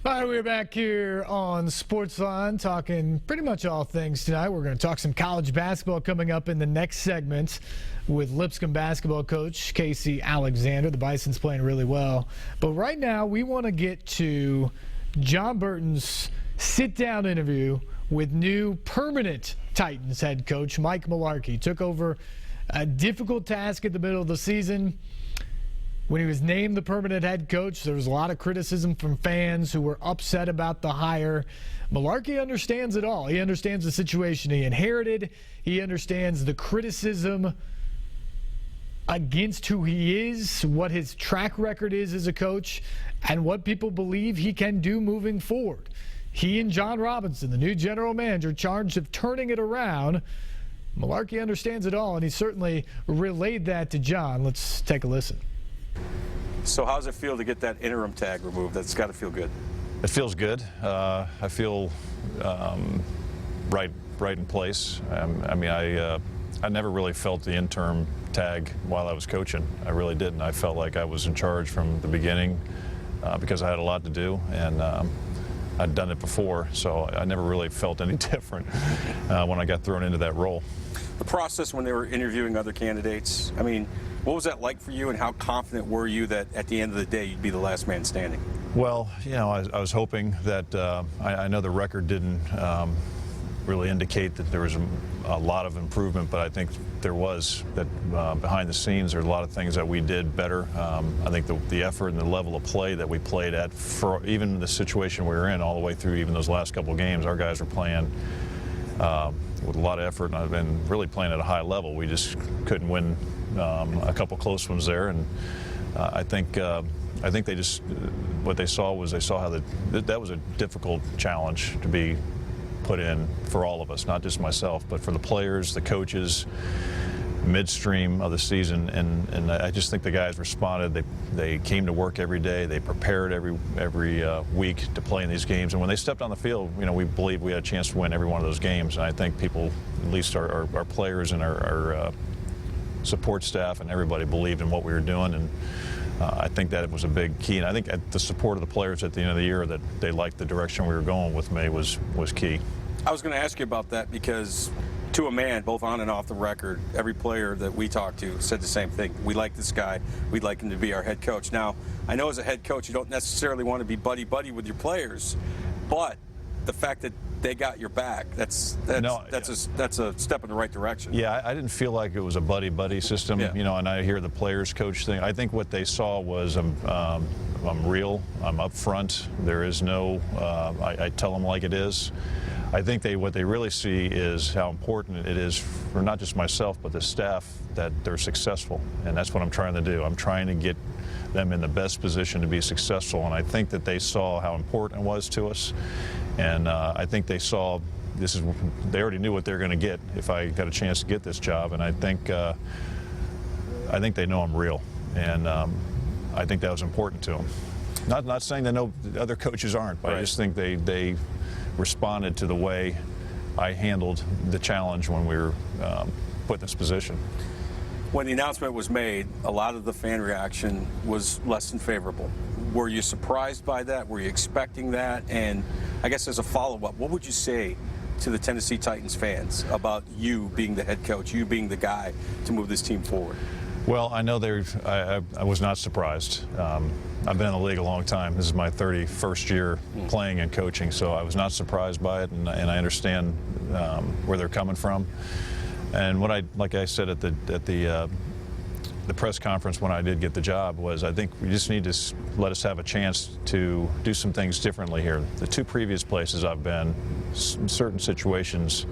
All right, we're back here on SportsLine talking pretty much all things tonight. We're going to talk some college basketball coming up in the next segment with Lipscomb basketball coach Casey Alexander. The Bison's playing really well. But right now we want to get to John Burton's sit-down interview with new permanent Titans head coach Mike Mularkey. Took over a difficult task at the middle of the season. When he was named the permanent head coach, there was a lot of criticism from fans who were upset about the hire. Mularkey understands it all. He understands the situation he inherited. He understands the criticism against who he is, what his track record is as a coach, and what people believe he can do moving forward. He and John Robinson, the new general manager, charged of turning it around. Mularkey understands it all, and he certainly relayed that to John. Let's take a listen. So how does it feel to get that interim tag removed? That's got to feel good. It feels good. I feel right in place. I never really felt the interim tag while I was coaching. I really didn't. I felt like I was in charge from the beginning because I had a lot to do, and I'd done it before, so I never really felt any different when I got thrown into that role. The process when they were interviewing other candidates, I mean, what was that like for you, and how confident were you that at the end of the day you'd be the last man standing? Well, you know, I was hoping that I know the record didn't really indicate that there was a lot of improvement, but I think there was. That behind the scenes, there are a lot of things that we did better. I think the effort and the level of play that we played at, for even the situation we were in all the way through even those last couple of games, our guys were playing with a lot of effort, and I've been really playing at a high level. We just couldn't win a couple close ones there, and I think they just, what they saw how that was a difficult challenge to be put in for all of us, not just myself, but for the players, the coaches, midstream of the season, and I just think the guys responded. They came to work every day. They prepared every week to play in these games, and when they stepped on the field, you know, we believed we had a chance to win every one of those games. And I think people, at least our players and our support staff and everybody, believed in what we were doing, and I think that it was a big key. And I think the support of the players at the end of the year, that they liked the direction we were going with me, was key. I was going to ask you about that because, to a man, both on and off the record, every player that we talked to said the same thing. We like this guy. We'd like him to be our head coach. Now, I know as a head coach you don't necessarily want to be buddy-buddy with your players, but the fact that they got your back, that's a step in the right direction. Yeah, I didn't feel like it was a buddy-buddy system, you know, and I hear the players coach thing. I think what they saw was I'm real, I'm upfront. There is no, I tell them like it is. I think what they really see is how important it is for not just myself but the staff that they're successful, and that's what I'm trying to do. I'm trying to get them in the best position to be successful, and I think that they saw how important it was to us, and I think they saw they already knew what they're going to get if I got a chance to get this job, and I think they know I'm real, and I think that was important to them. Not saying that no other coaches aren't, but right. I just think they responded to the way I handled the challenge when we were put in this position. When the announcement was made, a lot of the fan reaction was less than favorable. Were you surprised by that? Were you expecting that? And I guess as a follow-up, what would you say to the Tennessee Titans fans about you being the head coach, you being the guy to move this team forward? Well, I know I was not surprised. I've been in the league a long time. This is my 31st year playing and coaching, so I was not surprised by it, and I understand where they're coming from. And like I said at the press conference when I did get the job, was I think we just need to let us have a chance to do some things differently here. The two previous places I've been, in certain situations,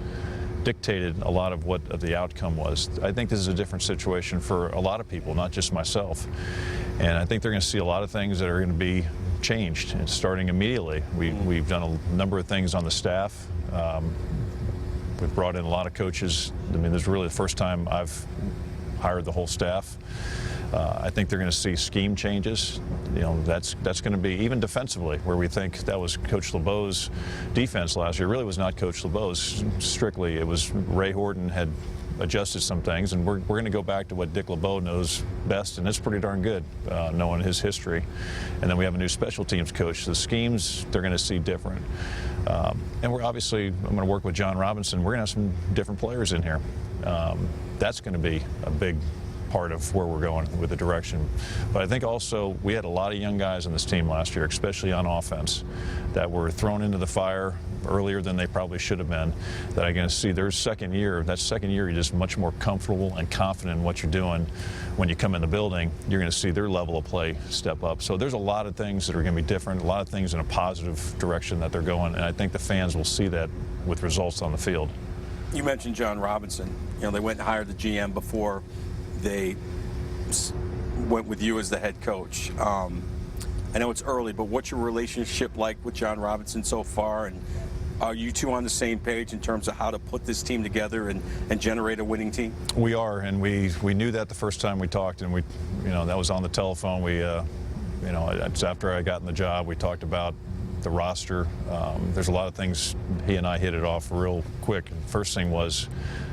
dictated a lot of what the outcome was. I think this is a different situation for a lot of people, not just myself. And I think they're going to see a lot of things that are going to be changed, and starting immediately. We've done a number of things on the staff. We've brought in a lot of coaches. I mean, this is really the first time I've hired the whole staff. I think they're going to see scheme changes. You know, that's going to be, even defensively, where we think that was Coach LeBeau's defense last year. It really was not Coach LeBeau's strictly. It was Ray Horton had adjusted some things, and we're going to go back to what Dick LeBeau knows best, and it's pretty darn good, knowing his history. And then we have a new special teams coach. The schemes they're going to see different. And I'm going to work with John Robinson. We're going to have some different players in here. That's going to be a big part of where we're going with the direction. But I think also we had a lot of young guys on this team last year, especially on offense, that were thrown into the fire earlier than they probably should have been, that I'm going to see their second year. That second year, you're just much more comfortable and confident in what you're doing. When you come in the building, you're going to see their level of play step up. So there's a lot of things that are going to be different, a lot of things in a positive direction that they're going, and I think the fans will see that with results on the field. You mentioned John Robinson. They went and hired the GM before they went with you as the head coach. I know it's early, but what's your relationship like with John Robinson so far? And are you two on the same page in terms of how to put this team together and generate a winning team? We are, and we knew that the first time we talked, and that was on the telephone. It's after I got in the job, we talked about the roster. There's a lot of things he and I hit it off real quick. And first thing was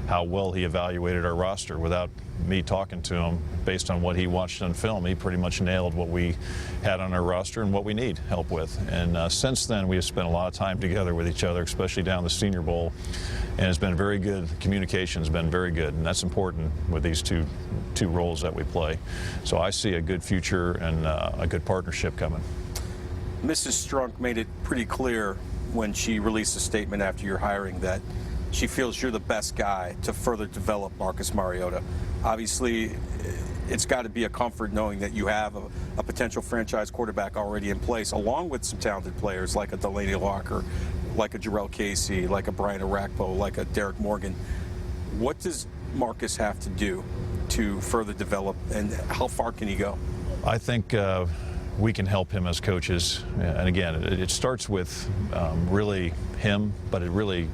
how well he evaluated our roster without me talking to him. Based on what he watched on film, he pretty much nailed what we had on our roster and what we need help with. And since then, we have spent a lot of time together with each other, especially down the Senior Bowl, and it's been very good. Communication's been very good, and that's important with these two roles that we play. So I see a good future and a good partnership coming. Mrs. Strunk made it pretty clear when she released a statement after your hiring that she feels you're the best guy to further develop Marcus Mariota. Obviously, it's got to be a comfort knowing that you have a potential franchise quarterback already in place, along with some talented players like a Delaney Locker, like a Jarrell Casey, like a Brian Arakpo, like a Derek Morgan. What does Marcus have to do to further develop, and how far can he go? I think we can help him as coaches. And again, it starts with really him, but it really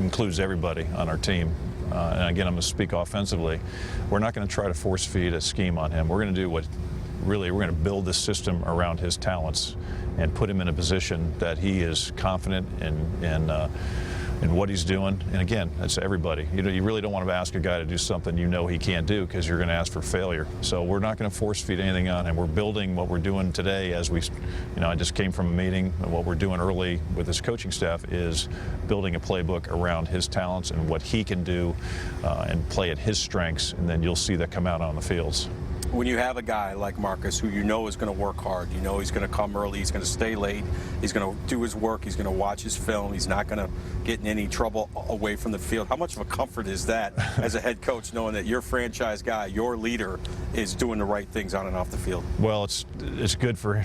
includes everybody on our team. And again, I'm going to speak offensively. We're not going to try to force feed a scheme on him. We're going to do we're going to build this system around his talents and put him in a position that he is confident in what he's doing. And again, that's everybody. You really don't want to ask a guy to do something he can't do, because you're going to ask for failure. So we're not going to force feed anything on him. We're building what we're doing today as I just came from a meeting, and what we're doing early with this coaching staff is building a playbook around his talents and what he can do and play at his strengths, and then you'll see that come out on the fields. When you have a guy like Marcus who is going to work hard, he's going to come early, he's going to stay late, he's going to do his work, he's going to watch his film, he's not going to get in any trouble away from the field. How much of a comfort is that as a head coach, knowing that your franchise guy, your leader, is doing the right things on and off the field? Well, it's good for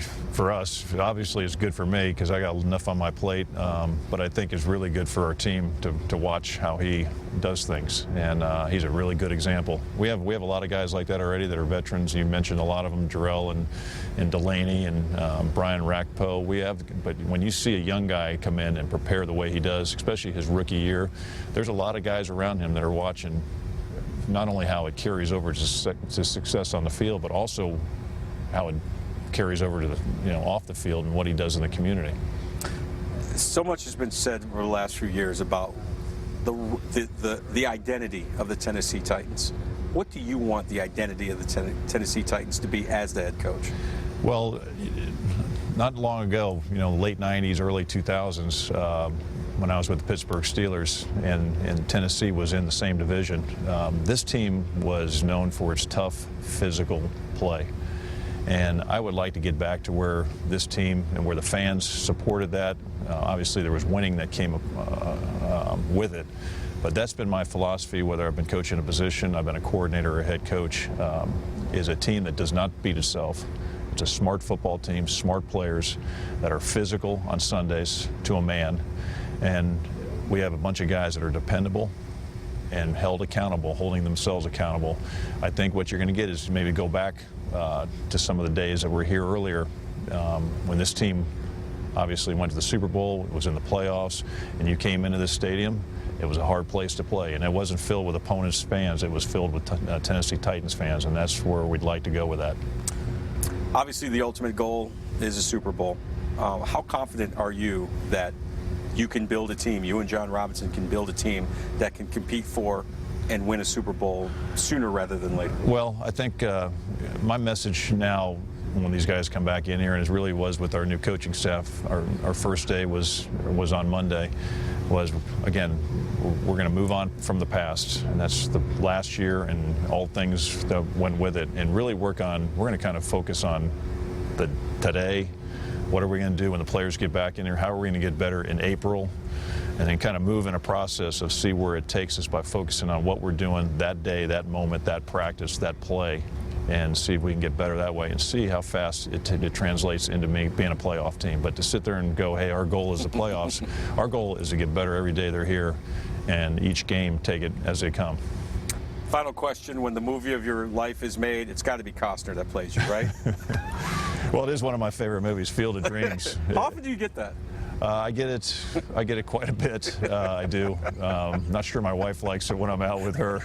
us. Obviously, it's good for me because I got enough on my plate, but I think it's really good for our team to watch how he does things, and he's a really good example. We have a lot of guys like that already that are veterans. You mentioned a lot of them, Jarrell and Delaney and Brian Arakpo. But when you see a young guy come in and prepare the way he does, especially his rookie year, there's a lot of guys around him that are watching not only how it carries over to success on the field, but also how it carries over to off the field and what he does in the community. So much has been said over the last few years about the identity of the Tennessee Titans. What do you want the identity of the Tennessee Titans to be as the head coach? Well, not long ago, late 90s, early 2000s, when I was with the Pittsburgh Steelers and Tennessee was in the same division, this team was known for its tough physical play. And I would like to get back to where this team and where the fans supported that. Obviously, there was winning that came with it. But that's been my philosophy, whether I've been coaching a position, I've been a coordinator or a head coach, is a team that does not beat itself. It's a smart football team, smart players that are physical on Sundays to a man. And we have a bunch of guys that are dependable and held accountable, holding themselves accountable. I think what you're going to get is maybe go back to some of the days that were here earlier when this team obviously went to the Super Bowl, was in the playoffs, and you came into this stadium. It was a hard place to play, and it wasn't filled with opponents' fans. It was filled with Tennessee Titans fans, and that's where we'd like to go with that. Obviously, the ultimate goal is a Super Bowl. How confident are you that you can build a team. You and John Robinson can build a team that can compete for and win a Super Bowl sooner rather than later? Well, I think my message now, when these guys come back in here, and it really was with our new coaching staff, our first day was on Monday, was, again, we're going to move on from the past, and that's the last year and all things that went with it, and really we're going to kind of focus on the today. What are we going to do when the players get back in here? How are we going to get better in April? And then kind of move in a process of see where it takes us by focusing on what we're doing that day, that moment, that practice, that play, and see if we can get better that way and see how fast it translates into me being a playoff team. But to sit there and go, hey, our goal is the playoffs, our goal is to get better every day they're here, and each game take it as they come. Final question, when the movie of your life is made, it's got to be Costner that plays you, right? Well, it is one of my favorite movies, Field of Dreams. How often do you get that? I get it quite a bit. I do. Not sure my wife likes it when I'm out with her,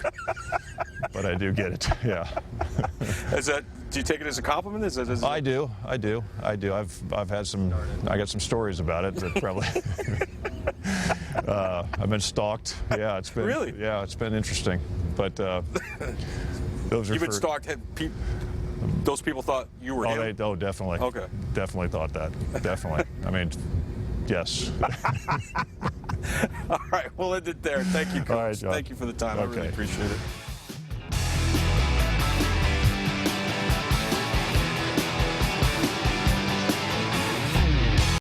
but I do get it. Yeah. Do you take it as a compliment? I do. I've had some. I got some stories about it that probably. I've been stalked. Yeah, it's been. Really? Yeah, it's been interesting. But those are. You've been stalked. Those people thought you were him? Definitely. Okay. Definitely thought that. Definitely. I mean, yes. All right, we'll end it there. Thank you, Coach. All right, John. Thank you for the time. I really appreciate it.